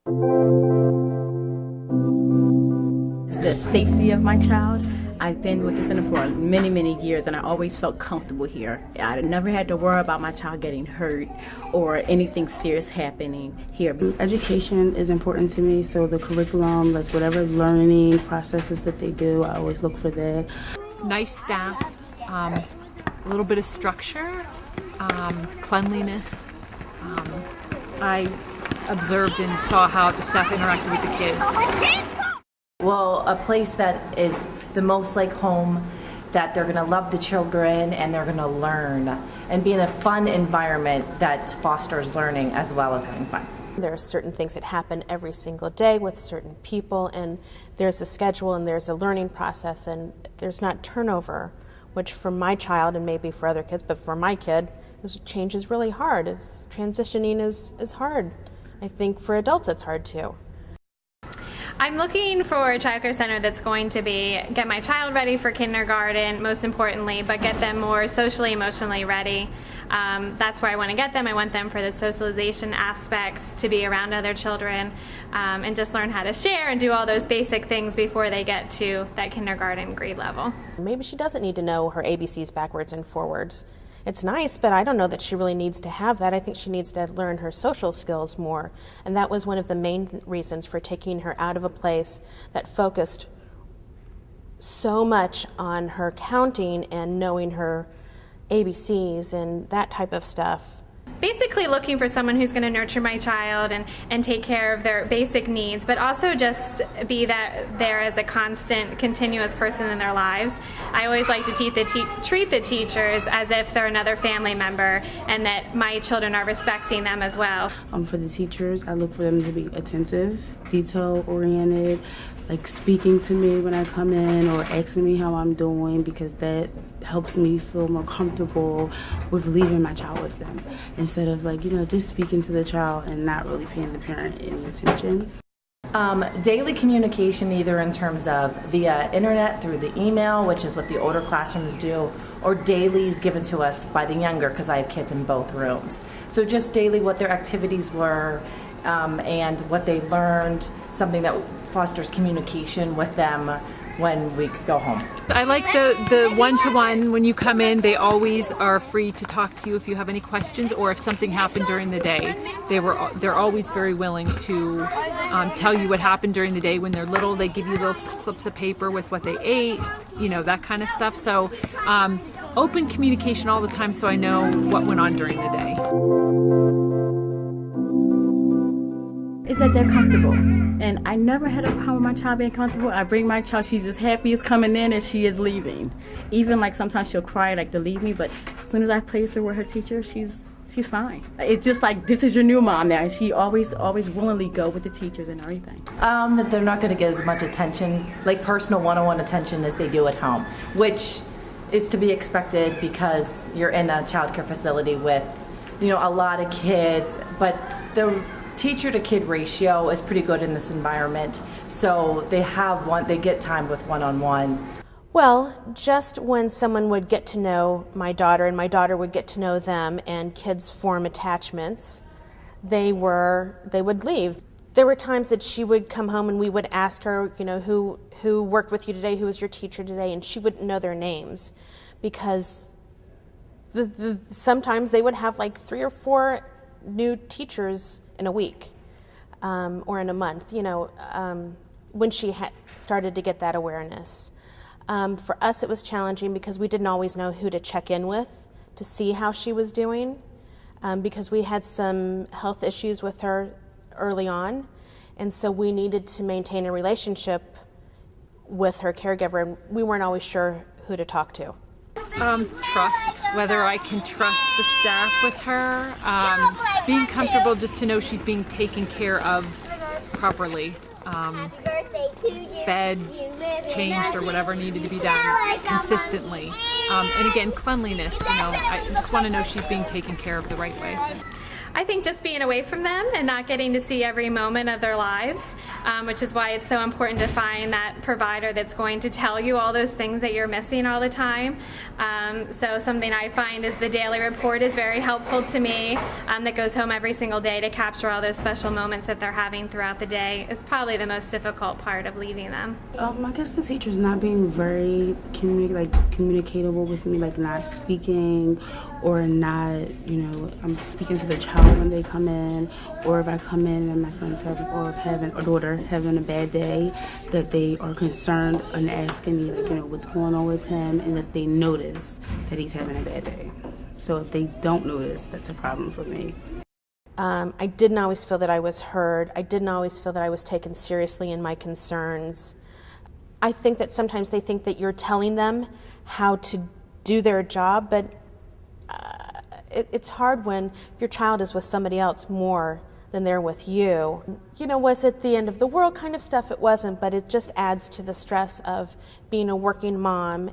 The safety of my child. I've been with the center for many, many years, and I always felt comfortable here. I never had to worry about my child getting hurt or anything serious happening here. Education is important to me, so the curriculum, like whatever learning processes that they do, I always look for that. Nice staff, a little bit of structure, cleanliness. I observed and saw how the staff interacted with the kids. Well, a place that is the most like home, that they're going to love the children and they're going to learn, and be in a fun environment that fosters learning as well as having fun. There are certain things that happen every single day with certain people, and there's a schedule and there's a learning process, and there's not turnover, which for my child and maybe for other kids, but for my kid, this change is really hard. Transitioning is hard. I think for adults it's hard too. I'm looking for a childcare center that's going to get my child ready for kindergarten, most importantly, but get them more socially, emotionally ready. That's where I want to get them. I want them for the socialization aspects, to be around other children, and just learn how to share and do all those basic things before they get to that kindergarten grade level. Maybe she doesn't need to know her ABCs backwards and forwards. It's nice, but I don't know that she really needs to have that. I think she needs to learn her social skills more. And that was one of the main reasons for taking her out of a place that focused so much on her counting and knowing her ABCs and that type of stuff. Basically looking for someone who's going to nurture my child and take care of their basic needs, but also just be there as a constant, continuous person in their lives. I always like to treat the teachers as if they're another family member, and that my children are respecting them as well. For the teachers, I look for them to be attentive, detail-oriented, like speaking to me when I come in or asking me how I'm doing, because that helps me feel more comfortable with leaving my child with them instead of just speaking to the child and not really paying the parent any attention. Daily communication, either in terms of via internet through the email, which is what the older classrooms do, or dailies given to us by the younger, because I have kids in both rooms. So just daily what their activities were and what they learned, something that fosters communication with them when we go home. I like the one-to-one. When you come in, they always are free to talk to you if you have any questions, or if something happened during the day. They're always very willing to tell you what happened during the day. When they're little, they give you little slips of paper with what they ate, that kind of stuff. So open communication all the time, so I know what went on during the day. Is that they're comfortable. And I never had a problem with my child being comfortable. I bring my child, she's as happy as coming in as she is leaving. Even sometimes she'll cry to leave me, but as soon as I place her with her teacher, she's fine. It's just this is your new mom now, and she always willingly go with the teachers and everything. That they're not going to get as much attention, like personal one-on-one attention, as they do at home, which is to be expected because you're in a child care facility with, a lot of kids, but the teacher-to-kid ratio is pretty good in this environment, so they get time with one-on-one. Well, just when someone would get to know my daughter and my daughter would get to know them, and kids form attachments, they would leave. There were times that she would come home and we would ask her, who worked with you today, who was your teacher today, and she wouldn't know their names because sometimes they would have 3 or 4 new teachers in a week or in a month, when she had started to get that awareness. For us, it was challenging because we didn't always know who to check in with to see how she was doing, because we had some health issues with her early on, and so we needed to maintain a relationship with her caregiver, and we weren't always sure who to talk to. Trust, whether I can trust the staff with her, being comfortable just to know she's being taken care of properly, fed, changed, or whatever needed to be done consistently. And again, cleanliness, I just want to know she's being taken care of the right way. I think just being away from them and not getting to see every moment of their lives, which is why it's so important to find that provider that's going to tell you all those things that you're missing all the time. So something I find is the daily report is very helpful to me, that goes home every single day to capture all those special moments that they're having throughout the day. Is probably the most difficult part of leaving them. I guess the teacher's not being very communicatable with me, like not speaking or not, I'm speaking to the child when they come in, or if I come in and my son's having or daughter having a bad day, that they are concerned and asking me, what's going on with him, and that they notice that he's having a bad day. So if they don't notice, that's a problem for me. I didn't always feel that I was heard. I didn't always feel that I was taken seriously in my concerns. I think that sometimes they think that you're telling them how to do their job, but it's hard when your child is with somebody else more than they're with you. Was it the end of the world kind of stuff? It wasn't, but it just adds to the stress of being a working mom.